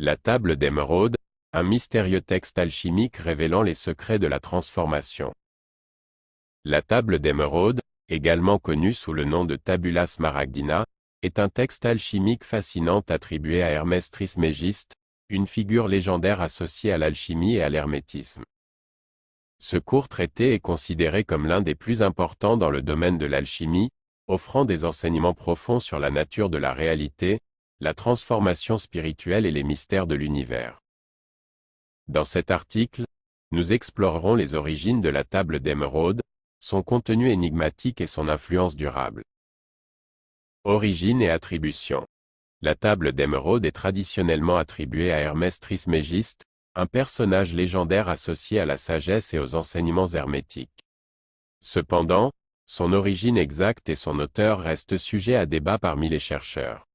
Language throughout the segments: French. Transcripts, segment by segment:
La table d'émeraude, un mystérieux texte alchimique révélant les secrets de la transformation. La table d'émeraude, également connue sous le nom de Tabula Smaragdina, est un texte alchimique fascinant attribué à Hermès Trismégiste, une figure légendaire associée à l'alchimie et à l'hermétisme. Ce court traité est considéré comme l'un des plus importants dans le domaine de l'alchimie, offrant des enseignements profonds sur la nature de la réalité, la transformation spirituelle et les mystères de l'univers. Dans cet article, nous explorerons les origines de la table d'émeraude, son contenu énigmatique et son influence durable. Origine et attribution. La table d'émeraude est traditionnellement attribuée à Hermès Trismégiste, un personnage légendaire associé à la sagesse et aux enseignements hermétiques. Cependant, son origine exacte et son auteur restent sujets à débat parmi les chercheurs.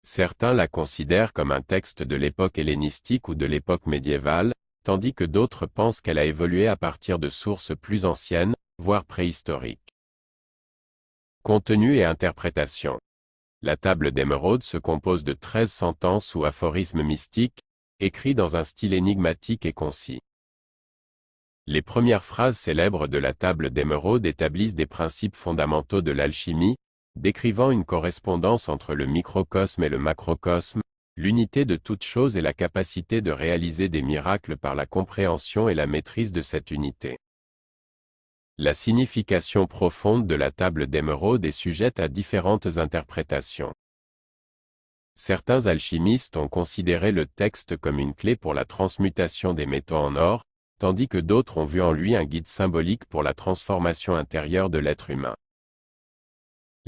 Certains la considèrent comme un texte de l'époque hellénistique ou de l'époque médiévale, tandis que d'autres pensent qu'elle a évolué à partir de sources plus anciennes, voire préhistoriques. Contenu et interprétation. La table d'émeraude se compose de 13 sentences ou aphorismes mystiques, écrits dans un style énigmatique et concis. Les premières phrases célèbres de la table d'émeraude établissent des principes fondamentaux de l'alchimie, décrivant une correspondance entre le microcosme et le macrocosme, l'unité de toute chose et la capacité de réaliser des miracles par la compréhension et la maîtrise de cette unité. La signification profonde de la table d'émeraude est sujette à différentes interprétations. Certains alchimistes ont considéré le texte comme une clé pour la transmutation des métaux en or, tandis que d'autres ont vu en lui un guide symbolique pour la transformation intérieure de l'être humain.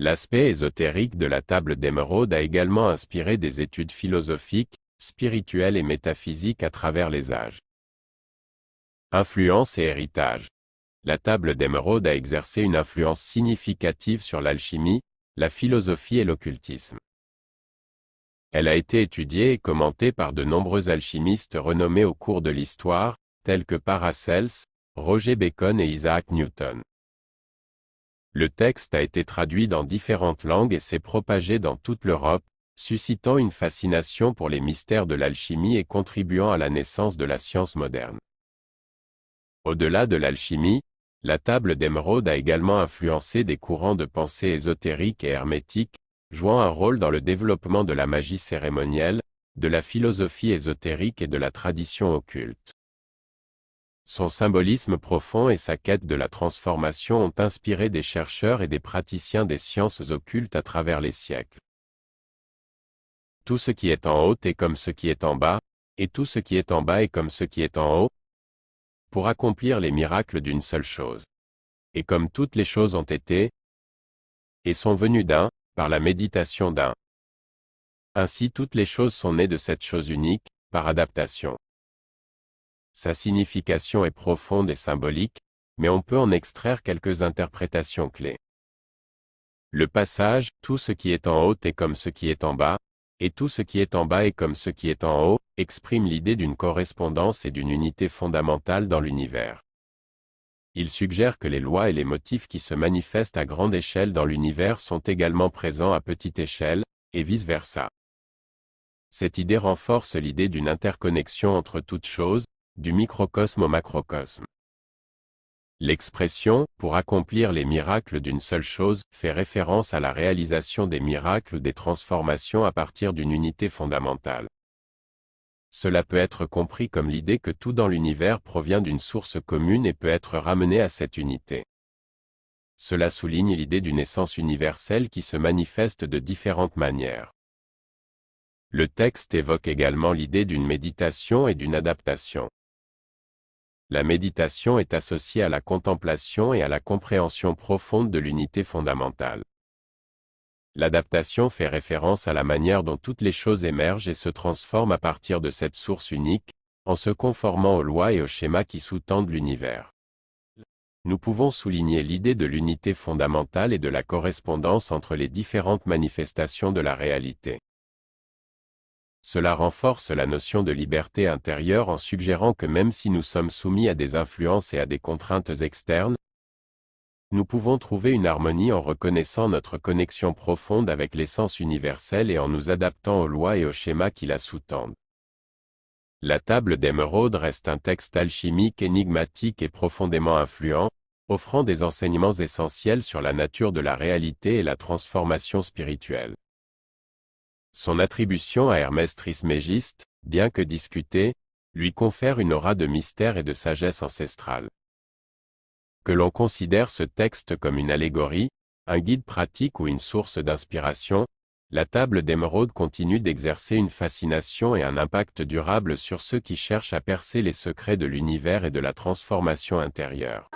L'aspect ésotérique de la table d'émeraude a également inspiré des études philosophiques, spirituelles et métaphysiques à travers les âges. Influence et héritage. La table d'émeraude a exercé une influence significative sur l'alchimie, la philosophie et l'occultisme. Elle a été étudiée et commentée par de nombreux alchimistes renommés au cours de l'histoire, tels que Paracelse, Roger Bacon et Isaac Newton. Le texte a été traduit dans différentes langues et s'est propagé dans toute l'Europe, suscitant une fascination pour les mystères de l'alchimie et contribuant à la naissance de la science moderne. Au-delà de l'alchimie, la table d'émeraude a également influencé des courants de pensée ésotériques et hermétiques, jouant un rôle dans le développement de la magie cérémonielle, de la philosophie ésotérique et de la tradition occulte. Son symbolisme profond et sa quête de la transformation ont inspiré des chercheurs et des praticiens des sciences occultes à travers les siècles. Tout ce qui est en haut est comme ce qui est en bas, et tout ce qui est en bas est comme ce qui est en haut, pour accomplir les miracles d'une seule chose. Et comme toutes les choses ont été, et sont venues d'un, par la méditation d'un. Ainsi toutes les choses sont nées de cette chose unique, par adaptation. Sa signification est profonde et symbolique, mais on peut en extraire quelques interprétations clés. Le passage « tout ce qui est en haut est comme ce qui est en bas » et « tout ce qui est en bas est comme ce qui est en haut » exprime l'idée d'une correspondance et d'une unité fondamentale dans l'univers. Il suggère que les lois et les motifs qui se manifestent à grande échelle dans l'univers sont également présents à petite échelle, et vice-versa. Cette idée renforce l'idée d'une interconnexion entre toutes choses, du microcosme au macrocosme. L'expression « pour accomplir les miracles d'une seule chose » fait référence à la réalisation des miracles ou des transformations à partir d'une unité fondamentale. Cela peut être compris comme l'idée que tout dans l'univers provient d'une source commune et peut être ramené à cette unité. Cela souligne l'idée d'une essence universelle qui se manifeste de différentes manières. Le texte évoque également l'idée d'une méditation et d'une adaptation. La méditation est associée à la contemplation et à la compréhension profonde de l'unité fondamentale. L'adaptation fait référence à la manière dont toutes les choses émergent et se transforment à partir de cette source unique, en se conformant aux lois et aux schémas qui sous-tendent l'univers. Nous pouvons souligner l'idée de l'unité fondamentale et de la correspondance entre les différentes manifestations de la réalité. Cela renforce la notion de liberté intérieure en suggérant que même si nous sommes soumis à des influences et à des contraintes externes, nous pouvons trouver une harmonie en reconnaissant notre connexion profonde avec l'essence universelle et en nous adaptant aux lois et aux schémas qui la sous-tendent. La table d'émeraude reste un texte alchimique énigmatique et profondément influent, offrant des enseignements essentiels sur la nature de la réalité et la transformation spirituelle. Son attribution à Hermès Trismégiste, bien que discutée, lui confère une aura de mystère et de sagesse ancestrale. Que l'on considère ce texte comme une allégorie, un guide pratique ou une source d'inspiration, la table d'émeraude continue d'exercer une fascination et un impact durable sur ceux qui cherchent à percer les secrets de l'univers et de la transformation intérieure.